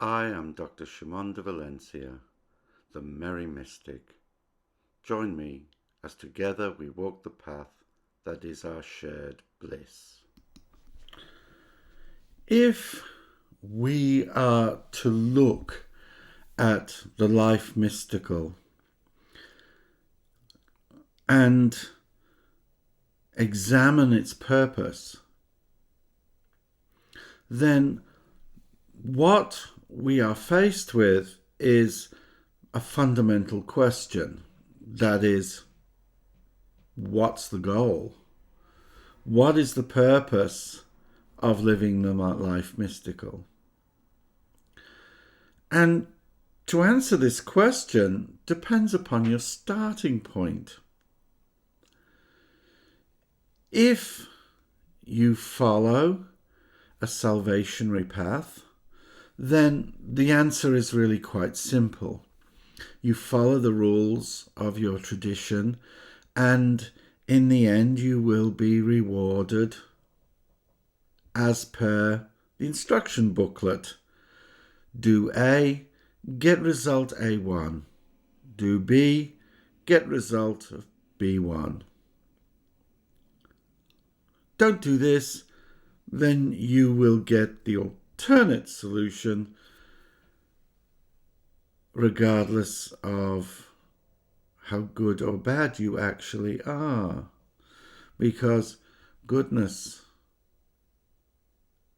I am Dr. Shimon de Valencia, the Merry Mystic. Join me as together we walk the path that is our shared bliss. If we are to look at the life mystical and examine its purpose, then what we are faced with is a fundamental question. That is, what's the goal? What is the purpose of living the life mystical? And to answer this question depends upon your starting point. If you follow a salvationary path, then the answer is really quite simple. You follow the rules of your tradition, and in the end you will be rewarded as per the instruction booklet. Do A, get result A1. Do B, get result of B1. Don't do this, then you will get the alternate solution regardless of how good or bad you actually are. Because goodness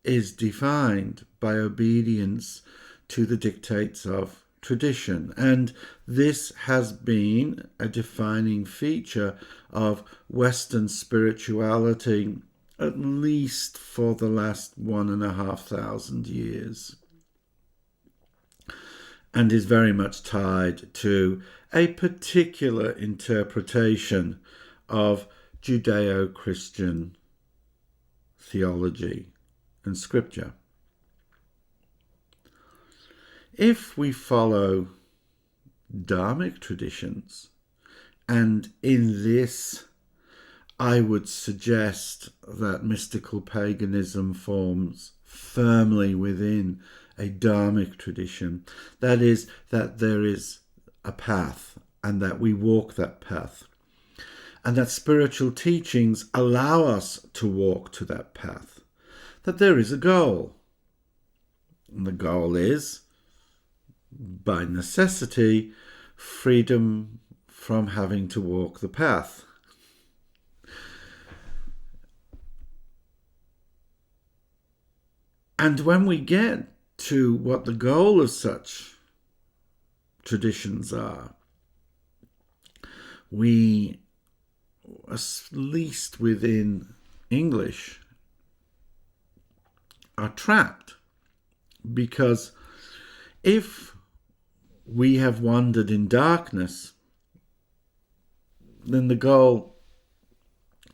is defined by obedience to the dictates of tradition. And this has been a defining feature of Western spirituality, at least for the last 1,500 years, and is very much tied to a particular interpretation of Judeo-Christian theology and scripture. If we follow dharmic traditions, and in this I would suggest that mystical paganism forms firmly within a dharmic tradition. That is, that there is a path and that we walk that path. And that spiritual teachings allow us to walk to that path. That there is a goal. And the goal is, by necessity, freedom from having to walk the path. And when we get to what the goal of such traditions are, we, at least within English, are trapped. Because if we have wandered in darkness, then the goal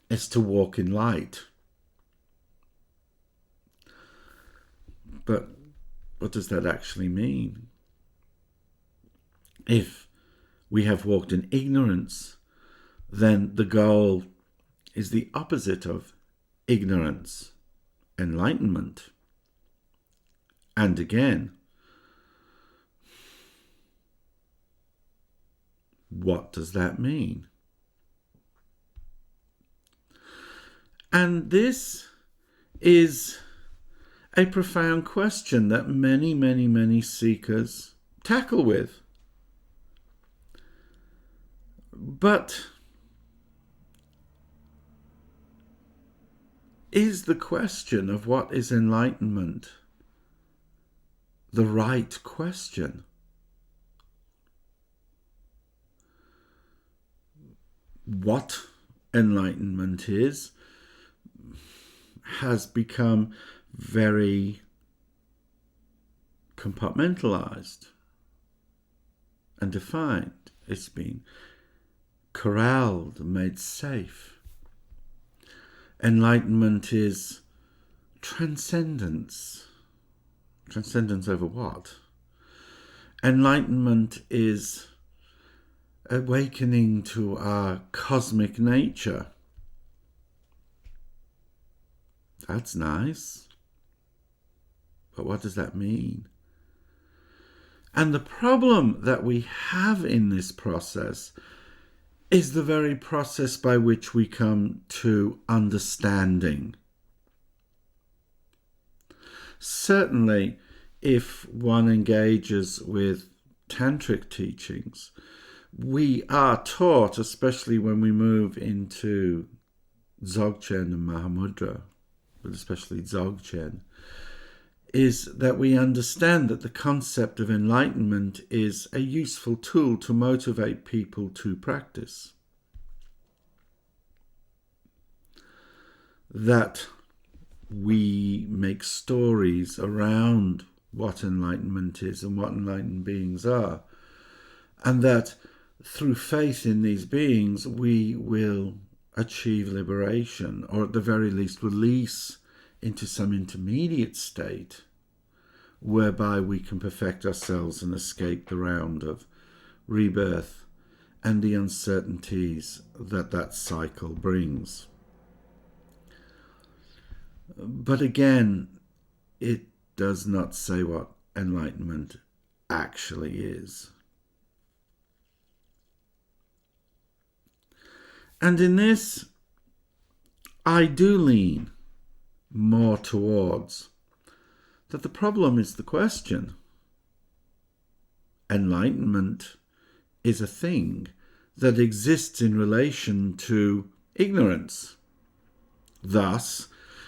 is to walk in light. But what does that actually mean? If we have walked in ignorance, then the goal is the opposite of ignorance, enlightenment. And again, what does that mean? And this is a profound question that many seekers tackle with. But is the question of what is enlightenment the right question? What enlightenment is has become very compartmentalized and defined. It's been corralled, made safe. Enlightenment is transcendence. Transcendence over what? Enlightenment is awakening to our cosmic nature. That's nice. But what does that mean? And the problem that we have in this process is the very process by which we come to understanding. Certainly, if one engages with tantric teachings, we are taught, especially when we move into Dzogchen and Mahamudra, but especially Dzogchen, is that we understand that the concept of enlightenment is a useful tool to motivate people to practice. That we make stories around what enlightenment is and what enlightened beings are, and that through faith in these beings we will achieve liberation, or at the very least release into some intermediate state whereby we can perfect ourselves and escape the round of rebirth and the uncertainties that that cycle brings. But again, it does not say what enlightenment actually is. And in this, I do lean more towards that the problem is the question. Enlightenment is a thing that exists in relation to ignorance. Thus,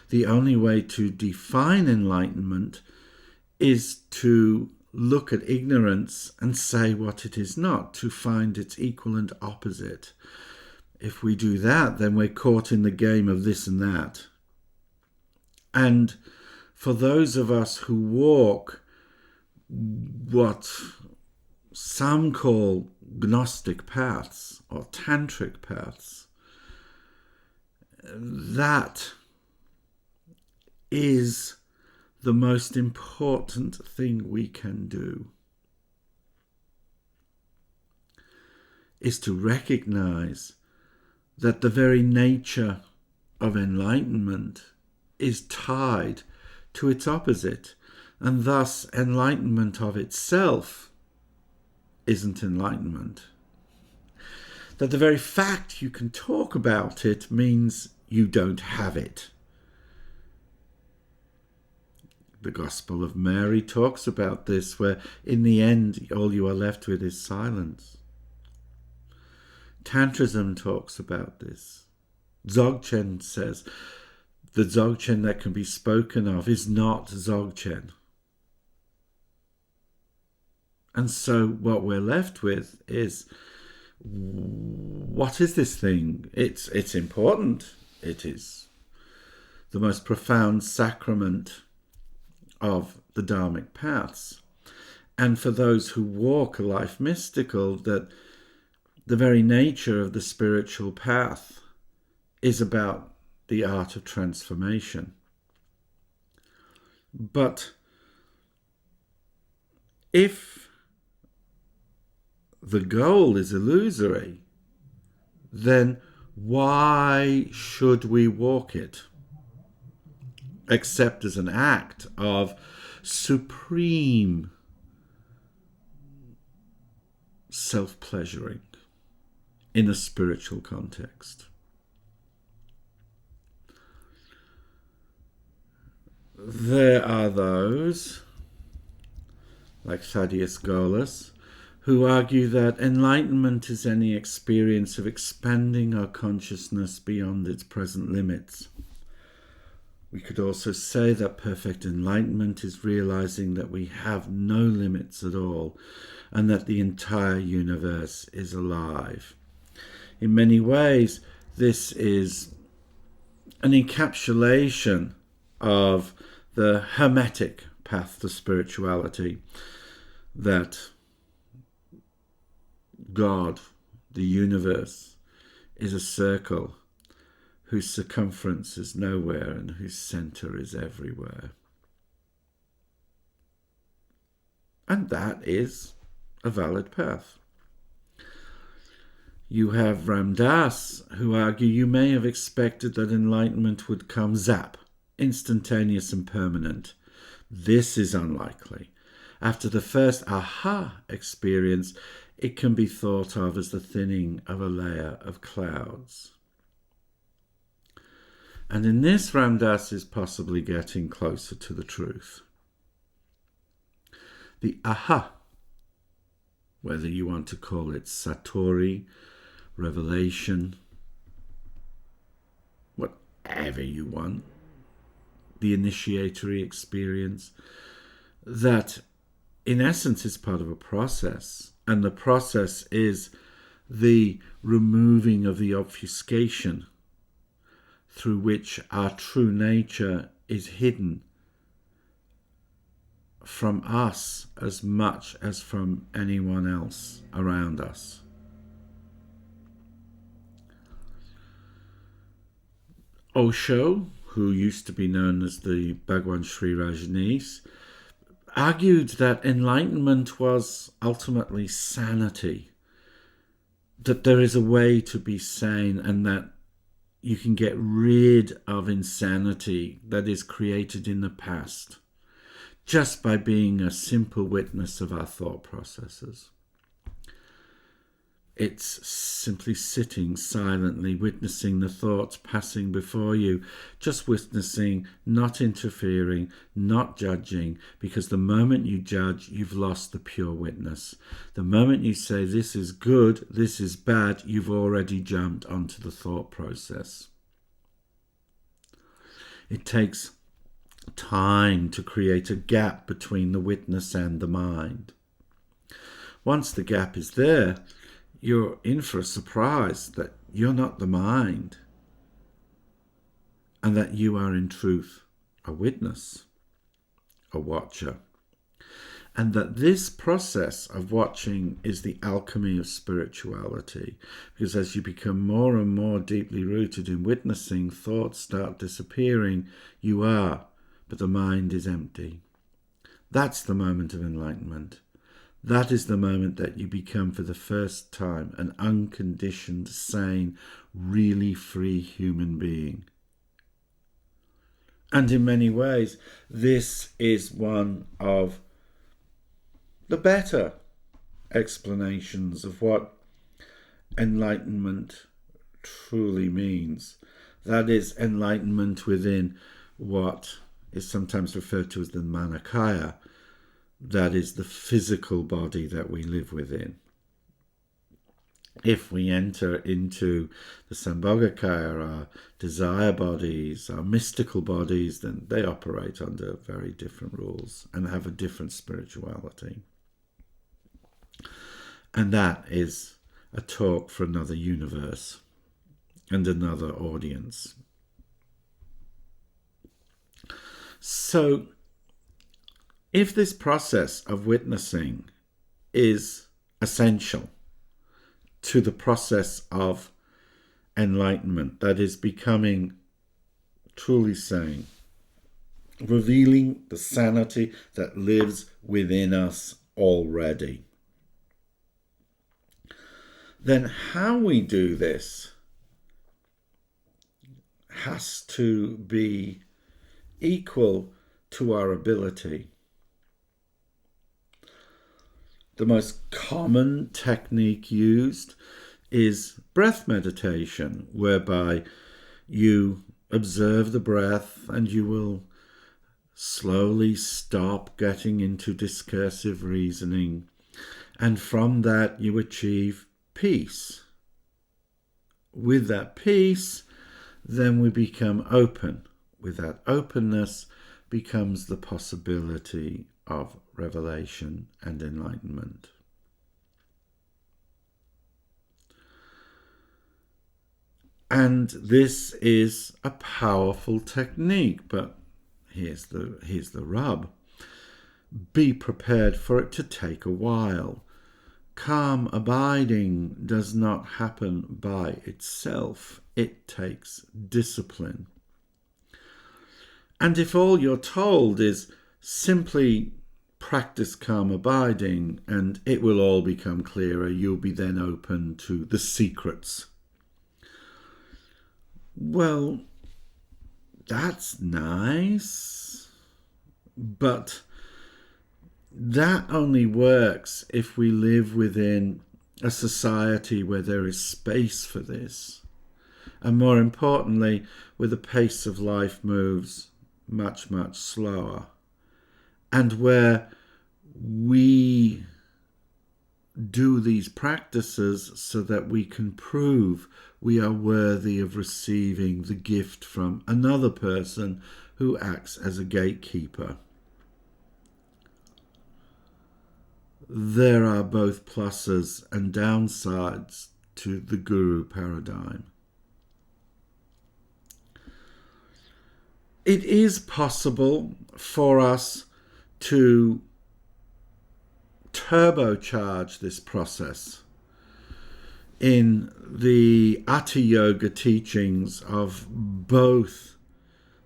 the only way to define enlightenment is to look at ignorance and say what it is not, to find its equal and opposite. If we do that, then we're caught in the game of this and that. And for those of us who walk what some call Gnostic paths or Tantric paths, that is the most important thing we can do, is to recognize that the very nature of enlightenment is tied to its opposite, and thus enlightenment of itself isn't enlightenment. That the very fact you can talk about it means you don't have it. The Gospel of Mary talks about this, where in the end all you are left with is silence. Tantrism talks about this. Dzogchen says the Dzogchen that can be spoken of is not Dzogchen. And so what we're left with is, what is this thing? It's important. It is the most profound sacrament of the Dharmic paths. And for those who walk a life mystical, that the very nature of the spiritual path is about the art of transformation. But if the goal is illusory, then why should we walk it? Except as an act of supreme self-pleasuring in a spiritual context. There are those, like Thaddeus Golas, who argue that enlightenment is any experience of expanding our consciousness beyond its present limits. We could also say that perfect enlightenment is realizing that we have no limits at all, and that the entire universe is alive. In many ways, this is an encapsulation of the Hermetic path to spirituality, that God, the universe, is a circle whose circumference is nowhere and whose center is everywhere. And that is a valid path. You have Ram Dass, who argue you may have expected that enlightenment would come zap, instantaneous and permanent. This is unlikely. After the first aha experience, it can be thought of as the thinning of a layer of clouds. And in this, Ram Dass is possibly getting closer to the truth. The aha, whether you want to call it Satori, revelation, whatever you want, the initiatory experience, that in essence is part of a process, and the process is the removing of the obfuscation through which our true nature is hidden from us as much as from anyone else around us. Osho, who used to be known as the Bhagwan Sri Rajneesh, argued that enlightenment was ultimately sanity, that there is a way to be sane and that you can get rid of insanity that is created in the past just by being a simple witness of our thought processes. It's simply sitting silently, witnessing the thoughts passing before you, just witnessing, not interfering, not judging, because the moment you judge, you've lost the pure witness. The moment you say, this is good, this is bad, you've already jumped onto the thought process. It takes time to create a gap between the witness and the mind. Once the gap is there, you're in for a surprise that you're not the mind and that you are in truth a witness, a watcher. And that this process of watching is the alchemy of spirituality, because as you become more and more deeply rooted in witnessing, thoughts start disappearing. You are, but the mind is empty. That's the moment of enlightenment. That is the moment that you become for the first time an unconditioned, sane, really free human being. And in many ways, this is one of the better explanations of what enlightenment truly means. That is enlightenment within what is sometimes referred to as the Manakaya, that is the physical body that we live within. If we enter into the Sambhogakaya, our desire bodies, our mystical bodies, then they operate under very different rules and have a different spirituality. And that is a talk for another universe and another audience. So, if this process of witnessing is essential to the process of enlightenment, that is becoming truly sane, revealing the sanity that lives within us already, then how we do this has to be equal to our ability. The most common technique used is breath meditation, whereby you observe the breath and you will slowly stop getting into discursive reasoning, and from that you achieve peace. With that peace, then we become open. With that openness becomes the possibility of revelation and enlightenment. And this is a powerful technique, but here's the rub. Be prepared for it to take a while. Calm abiding does not happen by itself. It takes discipline. And if all you're told is simply practice calm abiding and it will all become clearer, you'll be then open to the secrets. Well, that's nice, but that only works if we live within a society where there is space for this. And more importantly, where the pace of life moves much, much slower. And where we do these practices so that we can prove we are worthy of receiving the gift from another person who acts as a gatekeeper. There are both pluses and downsides to the guru paradigm. It is possible for us to turbocharge this process in the Hatha Yoga teachings of both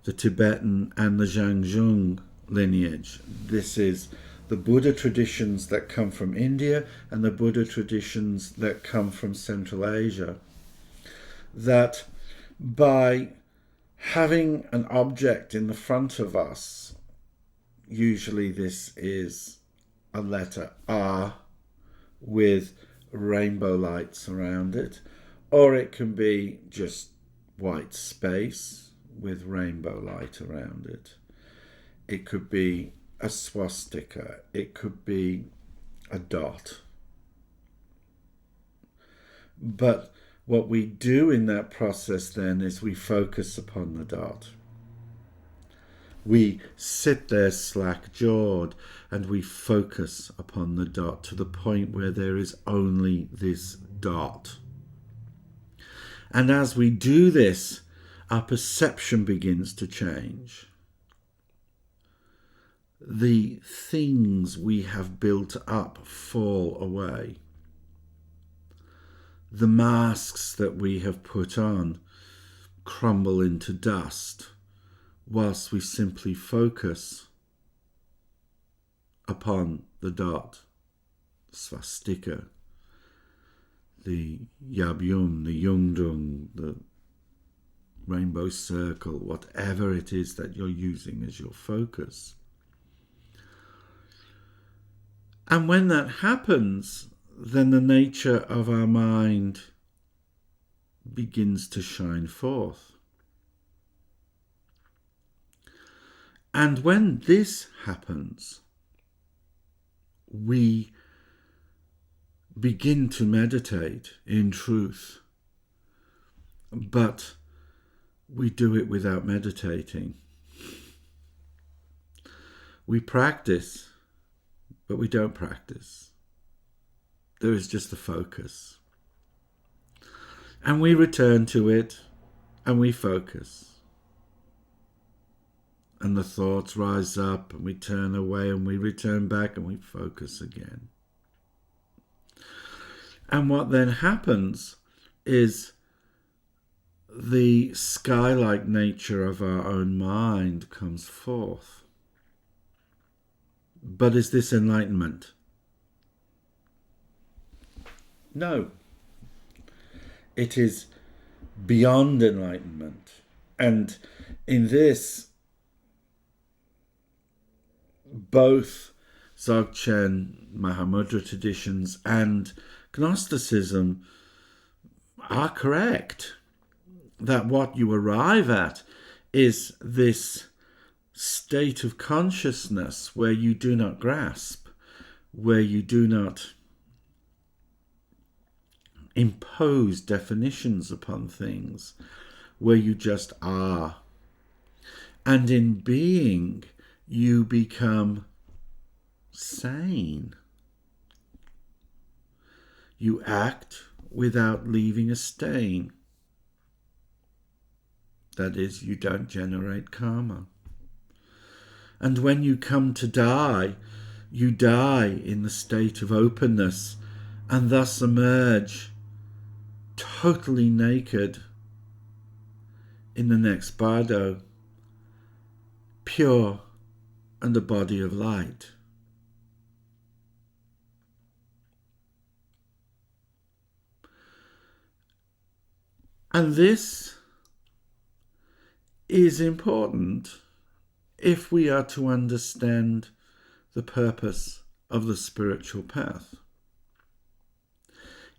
the Tibetan and the Zhangzhung lineage. This is the Buddha traditions that come from India and the Buddha traditions that come from Central Asia. That by having an object in the front of us, usually this is a letter R with rainbow lights around it, or it can be just white space with rainbow light around it. It could be a swastika, it could be a dot. But what we do in that process then is we focus upon the dot. We sit there slack-jawed and we focus upon the dot to the point where there is only this dot. And as we do this, our perception begins to change. The things we have built up fall away. The masks that we have put on crumble into dust, whilst we simply focus upon the dot, swastika, the yabyum, the yungdung, the rainbow circle, whatever it is that you're using as your focus. And when that happens, then the nature of our mind begins to shine forth. And when this happens, we begin to meditate in truth, but we do it without meditating. We practice, but we don't practice. There is just the focus. And we return to it, and we focus. And the thoughts rise up, and we turn away, and we return back, and we focus again. And what then happens is the sky-like nature of our own mind comes forth. But is this enlightenment? No. It is beyond enlightenment. And in this, both Dzogchen, Mahamudra traditions and Gnosticism are correct. That what you arrive at is this state of consciousness where you do not grasp, where you do not impose definitions upon things, where you just are. And in being, you become sane. You act without leaving a stain. That is, you don't generate karma. And when you come to die, you die in the state of openness and thus emerge totally naked in the next bardo, pure and a body of light. And this is important if we are to understand the purpose of the spiritual path.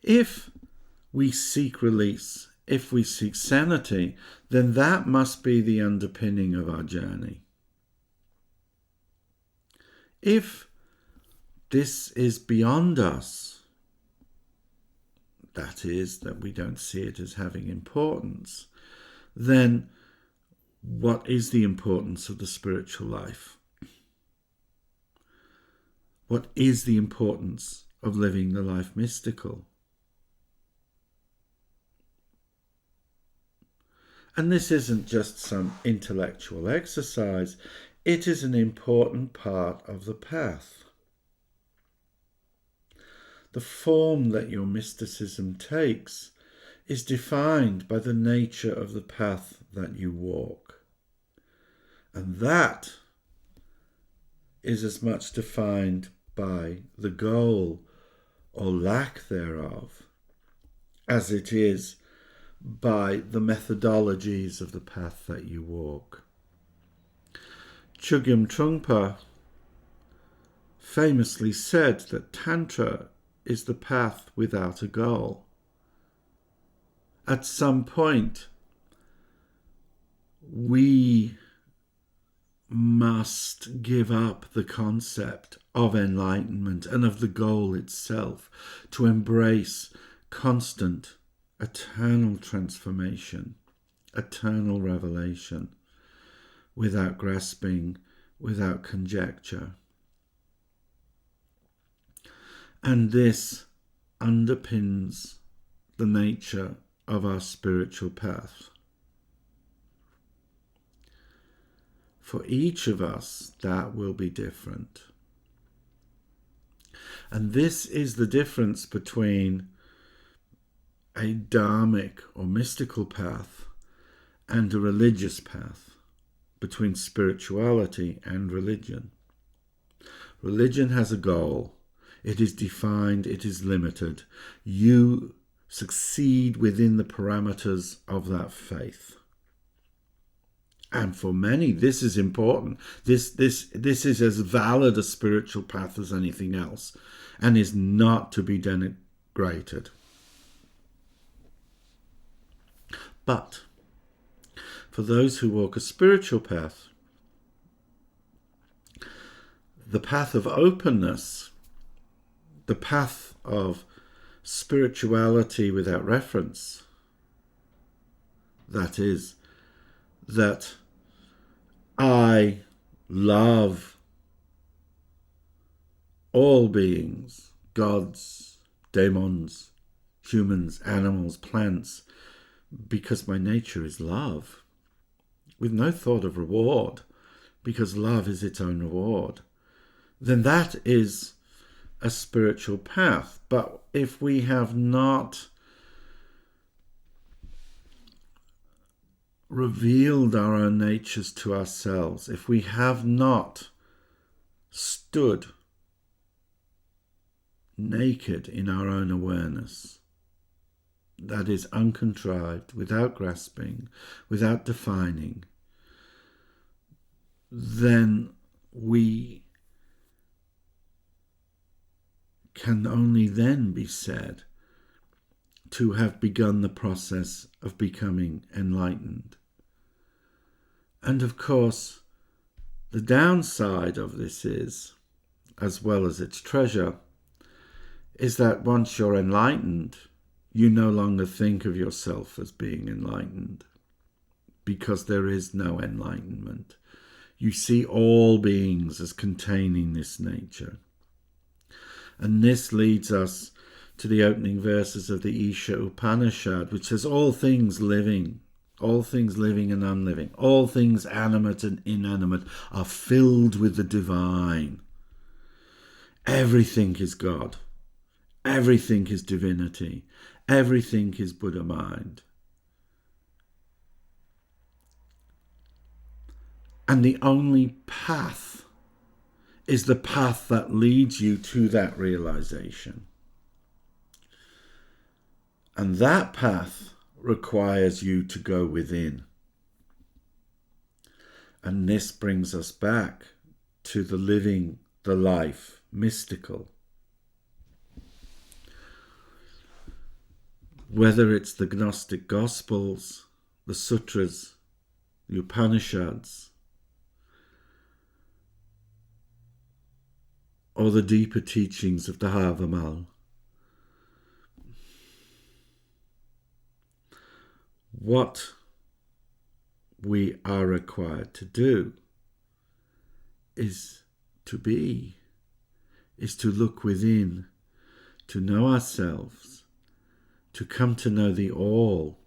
If we seek release, if we seek sanity, then that must be the underpinning of our journey. If this is beyond us, that is, that we don't see it as having importance, then what is the importance of the spiritual life? What is the importance of living the life mystical? And this isn't just some intellectual exercise, it is an important part of the path. The form that your mysticism takes is defined by the nature of the path that you walk. And that is as much defined by the goal or lack thereof as it is by the methodologies of the path that you walk. Chogyam Trungpa famously said that Tantra is the path without a goal. At some point, we must give up the concept of enlightenment and of the goal itself to embrace constant, eternal transformation, eternal revelation, without grasping, without conjecture. And this underpins the nature of our spiritual path. For each of us, that will be different. And this is the difference between a dharmic or mystical path and a religious path, between spirituality and religion. Religion has a goal. It is defined, it is limited. You succeed within the parameters of that faith. And for many, this is important. This is as valid a spiritual path as anything else, and is not to be denigrated. But for those who walk a spiritual path, the path of openness, the path of spirituality without reference, that is, that I love all beings, gods, demons, humans, animals, plants, because my nature is love, with no thought of reward, because love is its own reward, then that is a spiritual path. But if we have not revealed our own natures to ourselves, if we have not stood naked in our own awareness, that is uncontrived, without grasping, without defining, then we can only then be said to have begun the process of becoming enlightened. And of course, the downside of this is, as well as its treasure, is that once you're enlightened, you no longer think of yourself as being enlightened, because there is no enlightenment. You see all beings as containing this nature. And this leads us to the opening verses of the Isha Upanishad, which says all things living and unliving, all things animate and inanimate are filled with the divine. Everything is God. Everything is divinity. Everything is Buddha mind. And the only path is the path that leads you to that realization. And that path requires you to go within. And this brings us back to the living the life mystical. Whether it's the Gnostic Gospels, the Sutras, the Upanishads, or the deeper teachings of the Havamal, what we are required to do is to be, is to look within, to know ourselves, to come to know the all,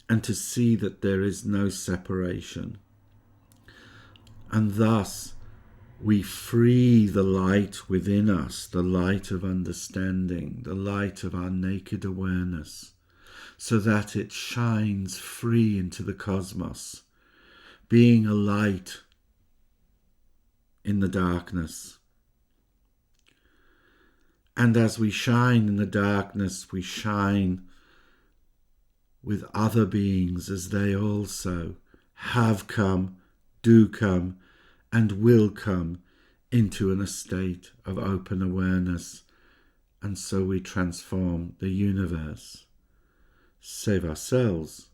and to see that there is no separation. And thus we free the light within us, the light of understanding, the light of our naked awareness, so that it shines free into the cosmos, being a light in the darkness. And as we shine in the darkness, we shine with other beings as they also have come, do come, and will come into an estate of open awareness. And so we transform the universe. Save ourselves,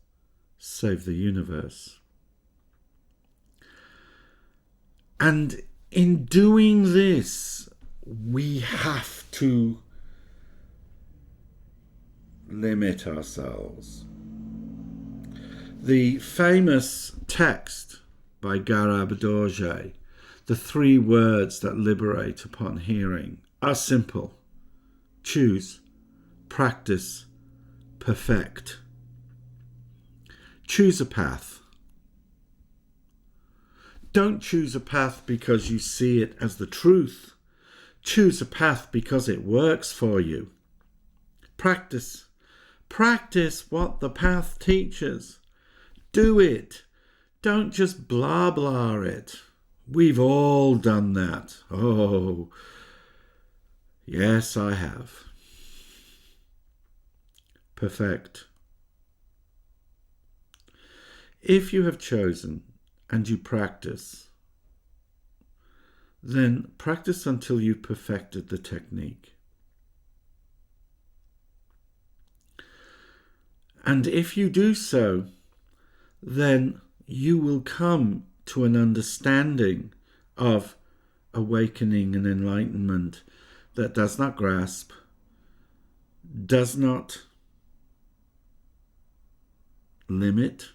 save the universe. And in doing this, we have to limit ourselves. The famous text by Garab Dorje, the 3 words that liberate upon hearing, are simple. Choose, practice, perfect. Choose a path. Don't choose a path because you see it as the truth. Choose a path because it works for you. Practice. Practice what the path teaches. Do it. Don't just blah blah it. We've all done that. Oh, yes, I have. Perfect. If you have chosen and you practice, then practice until you've perfected the technique. And if you do so, then you will come to an understanding of awakening and enlightenment that does not grasp, does not limit,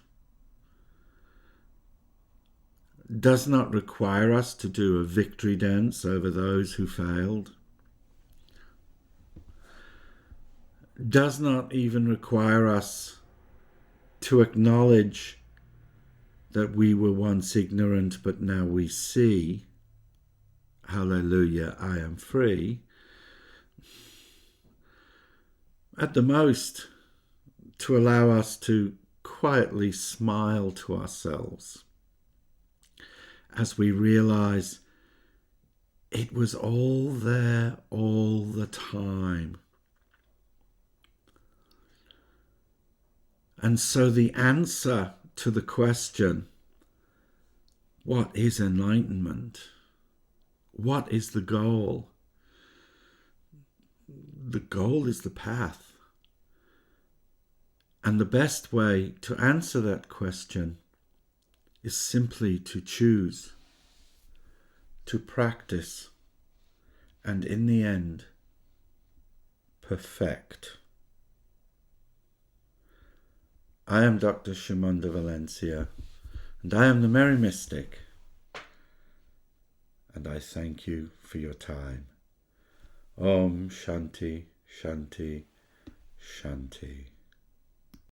does not require us to do a victory dance over those who failed, does not even require us to acknowledge that we were once ignorant but now we see. Hallelujah, I am free. At the most, to allow us to quietly smile to ourselves as we realize it was all there all the time. And so the answer to the question, what is enlightenment? What is the goal? The goal is the path. And the best way to answer that question is simply to choose, to practice, and in the end, perfect. I am Dr. Shimon de Valencia, and I am the Merry Mystic, and I thank you for your time. Om Shanti, Shanti, Shanti.